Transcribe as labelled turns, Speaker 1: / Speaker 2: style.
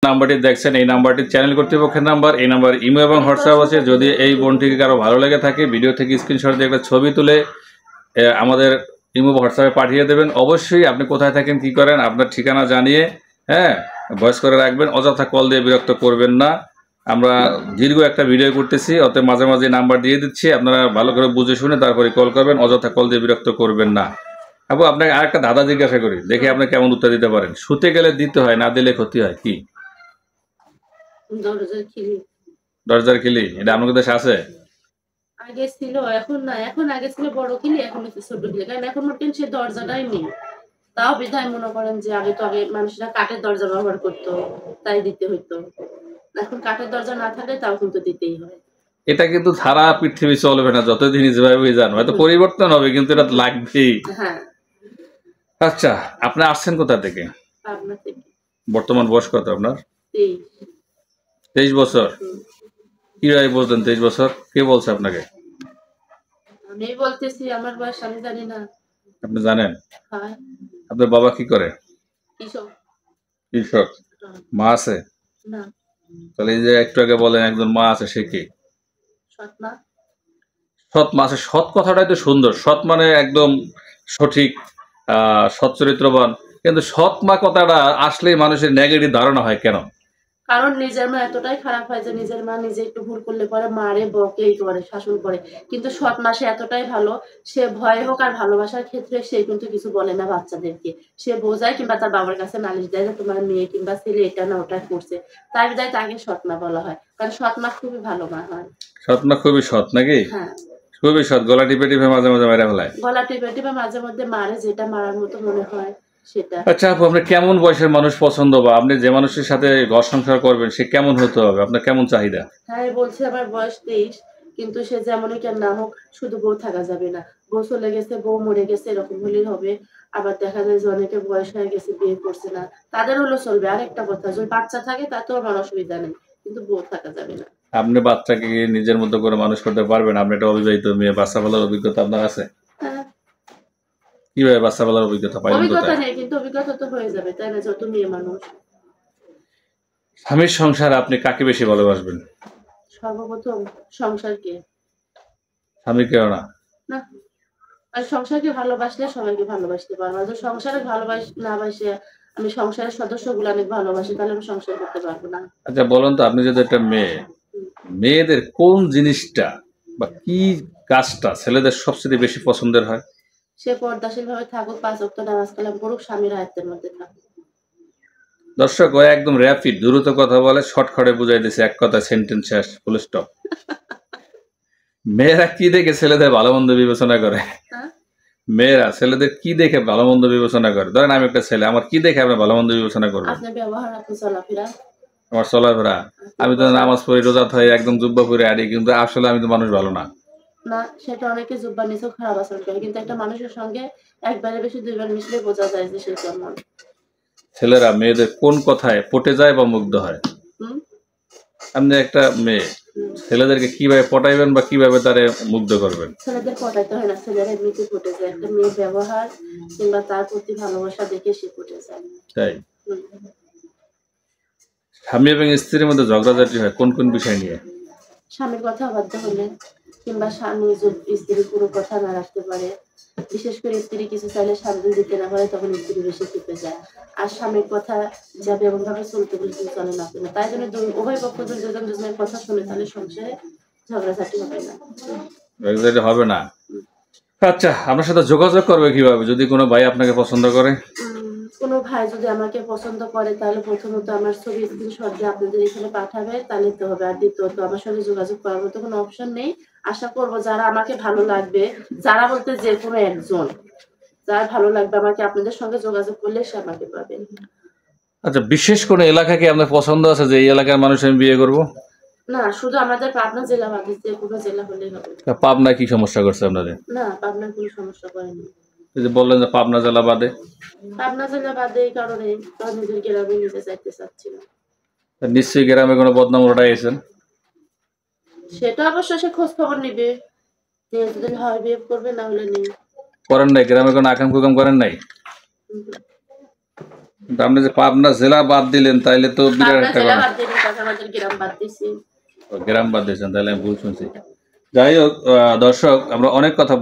Speaker 1: নাম্বারটি দেখছেন এই নাম্বারটি চ্যানেল কর্তৃপক্ষের নাম্বার। এই নাম্বার ইমো এবং হোয়াটসঅ্যাপ আছে। যদি এই বোনটিকে কারো ভালো লেগে থাকে ভিডিও থেকে স্ক্রিনশট দিয়ে একটা ছবি তুলে আমাদের ইমো হোয়াটসঅ্যাপে পাঠিয়ে দেবেন। অবশ্যই আপনি কোথায় থাকেন কী করেন আপনার ঠিকানা জানিয়ে ভয়েস করে রাখবেন। অযথা কল দিয়ে বিরক্ত করবেন না। আমরা দীর্ঘ একটা ভিডিও করতেছি, অতএব মাঝে মাঝে নাম্বার দিয়ে দিচ্ছি, আপনারা ভালো করে বুঝে শুনে তারপরে কল করবেন। অযথা কল দিয়ে বিরক্ত করবেন না। আপু আপনাকে আরেকটা ধাঁধা জিজ্ঞাসা করি, দেখি আপনি কেমন উত্তর দিতে পারেন। শুতে গেলে দিতে হয়, না দিলে ক্ষতি হয়, কি? দরজার কিলি। এটা আপনাদের দেশে আছে?
Speaker 2: আগে ছিল, এখন না। এখন আগে ছিল বড় কিলি, এখন হচ্ছে ছোট কিলি। কারণ এখন মোটেন সে দরজাটাই নেই। তাও বিধায় মনে করেন যে আগে মানুষরা কাঠের দরজা ব্যবহার করতো, তাই দিতে হইতো। এখন কাঠের দরজা না থাকলে তাও কিন্তু দিতেই হয়।
Speaker 1: এটা কিন্তু সারা পৃথিবী চলবে না, যতদিন যেভাবে যান, হয়তো পরিবর্তন হবে কিন্তু এটা লাগবেই।
Speaker 2: হ্যাঁ।
Speaker 1: আচ্ছা, আপনি আসছেন কোথা থেকে?
Speaker 2: পাবনা থেকে।
Speaker 1: বর্তমান বয়স কত আপনার?
Speaker 2: 23
Speaker 1: বছর। কিভাবে বলতেন 23 বছর? কে বলছে আপনাকে?
Speaker 2: আমি বলতেছি আমার বয়স আমি জানি না।
Speaker 1: আপনি জানেন?
Speaker 2: হ্যাঁ।
Speaker 1: আপনার বাবা কি করে? কৃষক। মা আছে?
Speaker 2: না।
Speaker 1: তাহলে এই যে একটু আগে বলেন একজন মা আছে, সে কি?
Speaker 2: সৎ মা।
Speaker 1: সৎ মা আছে। সৎ কথাটাই তো সুন্দর। সৎ মানে একদম সঠিক, সৎ চরিত্রবান। কিন্তু সৎ মা কথাটা আসলেই মানুষের নেগেটিভ ধারণা হয় কেন?
Speaker 2: কারণ নিজের মা এতটাই খারাপ হয় যে নিজের মা নিজে একটু ভুল করলে পরে মারে, বকে, এই করে, শাসন করে। কিন্তু সৎ মা সে এতটাই ভালো, সে ভয় হোক আর ভালোবাসার ক্ষেত্রে সে কিন্তু কিছু বলে না বাচ্চাদেরকে। সে বোঝায় কিংবা তার বাবার কাছে নালিশ দেয় যে তোমার মেয়ে কিংবা ছেলে এটা না ওটা করছে। তাই বিধায় তাকে সৎ মা বলা হয়। কারণ সৎ মা খুবই ভালো মা হয়।
Speaker 1: সৎ মা খুবই সৎ নাকি?
Speaker 2: হ্যাঁ,
Speaker 1: খুবই সৎ। গলা টিপে টিপে মাঝে মাঝে মেরে ফেলায়।
Speaker 2: গলা টিপে টিপে মাঝে মধ্যে মারে, যেটা মারার মতো মনে হয় সেটা।
Speaker 1: আচ্ছা আপু, আপনার কেমন বয়সের মানুষ পছন্দ, বা আপনি যে মানুষের সাথে ঘর সংসার করবেন সে কেমন হতে হবে? আপনার কেমন চাহিদা?
Speaker 2: হ্যাঁ, বলছে আমার বয়স 23, কিন্তু সে যেমনই কেন না হোক শুধু বউ থাকা যাবে না। বউ চলে গেছে, বউ মরে গেছে, এরকম হলেই হবে। আবার দেখা যায় যে অনেকের বয়স হয়ে গেছে, বিয়ে করছে না, তাদের হলো চলবে। আরেকটা কথা, যদি বাচ্চা থাকে তাতেও আমার অসুবিধা নেই, কিন্তু বউ থাকা যাবে না।
Speaker 1: আপনি বাচ্চাকে নিজের মতো করে মানুষ করতে পারবেন? আপনি একটা অবিবাহিত মেয়ে, বাচ্চা পালার অভিজ্ঞতা আপনার আছে?
Speaker 2: হ্যাঁ।
Speaker 1: কিভাবে বাচ্চা পালার অভিজ্ঞতা পাইলেন?
Speaker 2: অভিজ্ঞতা নেই, কিন্তু অভিজ্ঞতা তো হয়ে যাবে, তাই না? যত মেয়ে মানুষ।
Speaker 1: স্বামীর সংসার আপনি কাকে বেশি ভালোবাসবেন?
Speaker 2: সর্বপ্রথম সংসারকে।
Speaker 1: স্বামীকেও না?
Speaker 2: না, আর সংসারকে ভালোবাসলে সবাইকে ভালোবাসতে পারবো। আর যদি সংসারে না বাসে আমি সংসারের সদস্যগুলো অনেক ভালোবাসি, তাহলে আমি সংসার করতে পারবো না।
Speaker 1: আচ্ছা বলুন তো, আপনি যদি একটা মেয়ে, মেয়েদের কোন জিনিসটা বা কি কাজটা ছেলেদের সবচেয়ে বেশি পছন্দের হয়?
Speaker 2: সে পর্দাশীল ভাবে থাকুক, 5 ওয়াক্ত নামাজ কালাম করুক, স্বামীর আয়ত্তের মধ্যে থাকুক।
Speaker 1: দর্শক, ও একদম র্যাপিড দ্রুত কথা বলে, শর্টকাটে বুঝাই দিছে, এক কথা সেন্টেন্স শেষ, ফুল স্টপ। মেয়েরা কি দেখে ছেলেদের ভালো মন্দ বিবেচনা করে? মেয়েরা ছেলেদের কি দেখে ভালো মন্দ বিবেচনা করে? ধরেন আমি একটা ছেলে, আমার কি দেখে আপনি ভালো মন্দ বিবেচনা করবেন?
Speaker 2: আপনার ব্যবহার, আপনার চলাফেরা।
Speaker 1: আমার চলাফেরা? আমি তো নামাজ পড়ি, রোজা থাকি, একদম জুব্বা পরে আড়ি, কিন্তু আসলে আমি তো মানুষ ভালো না।
Speaker 2: না, সেটা অনেকে জুব্বা নিচেও খারাপ আচরণ করে, কিন্তু একটা মানুষের সঙ্গে একবারে বেশি 2 বার মিশলে বোঝা যায় যে সে কেমন।
Speaker 1: ছেলেরা মেয়েদের কোন কথায় পটে যায় বা মুগ্ধ হয়? আপনি একটা মেয়ে, ছেলেদেরকে কিভাবে পটাইবেন বা কিভাবে তারে মুগ্ধ করবেন?
Speaker 2: ছেলেদের পটাইতে হয় না, ছেলেরা এমনিতে পটে যায়। একটা মেয়ের ব্যবহার কিংবা তার প্রতি ভালোবাসা দেখে সে পটে যায়।
Speaker 1: তাই? স্বামী এবং স্ত্রীর মধ্যে ঝগড়াঝাটি হয় কোন কোন বিষয় নিয়ে?
Speaker 2: স্বামীর কথা অবাধ্য হলে, কিংবা স্বামী স্ত্রীর পুরো কথা না রাখতে পারে। বিশেষ করে স্ত্রী কিছু চাইলে স্বামী দিতে না পারে, তখন স্ত্রী বেশি ক্ষেপে যায়। আর স্বামীর কথা যাবে এমন ভাবে চলতে বলে চলে না। তাই জন্য উভয় পক্ষ যদি দুজনের কথা শুনে, তাহলে সংসারে ঝগড়াঝাটি হবে না।
Speaker 1: হবে না? আচ্ছা, আপনার সাথে যোগাযোগ করবে কিভাবে যদি কোনো ভাই আপনাকে পছন্দ করে?
Speaker 2: কোনো ভাই যদি আমাকে পছন্দ করে, তাহলে প্রথমত আমার ছবি স্ক্রিনশট দিয়ে আপনাদের এখানে পাঠাবে, তাহলে তো হবে। আর দ্বিতীয়ত আমার সঙ্গে যোগাযোগ করার মতো কোনো অপশন নেই। আশা করব যারা আমাকে ভালো লাগবে, যারা বলতে যে কোনো একজন, যার ভালো লাগবে আমাকে, আপনাদের সঙ্গে যোগাযোগ করলে সে আমাকে পাবে।
Speaker 1: আচ্ছা, বিশেষ কোনো এলাকা কি আপনার পছন্দ আছে যে এই এলাকার মানুষ আমি বিয়ে করব?
Speaker 2: না, শুধু আমাদের পাবনা জেলা বাদে যে কোনো জেলা হলেই হবে।
Speaker 1: পাবনায় কি সমস্যা করছে আপনাদের?
Speaker 2: না, পাবনার কোনো সমস্যা করেনি।
Speaker 1: এই যে বললেন যে পাবনা জেলা বাদে।
Speaker 2: পাবনা জেলা বাদে এই কারণে নিজের গ্রামে নিজে যাইতে চাচ্ছি না।
Speaker 1: নিশ্চয়ই গ্রামে কোনো বদনাম রটাইছেন?
Speaker 2: সেটা অবশ্য সে খোঁজ খবর নিবে, যদি হয় বিয়ে করবে, না হলে নেই।
Speaker 1: করেন নাই? গ্রামে কোনো আকাম কুকাম করেন নাই? কিন্তু আপনি যে পাবনা জেলা বাদ দিলেন তাইলে তো বিরাট
Speaker 2: পাবনা
Speaker 1: একটা
Speaker 2: জেলা
Speaker 1: কথা।
Speaker 2: বাদ দিয়ে আমাদের গ্রাম বাদ দিছি।
Speaker 1: গ্রাম বাদ দিয়েছেন, তাহলে আমি ভুল শুনছি। যাই হোক দর্শক, আমরা অনেক কথা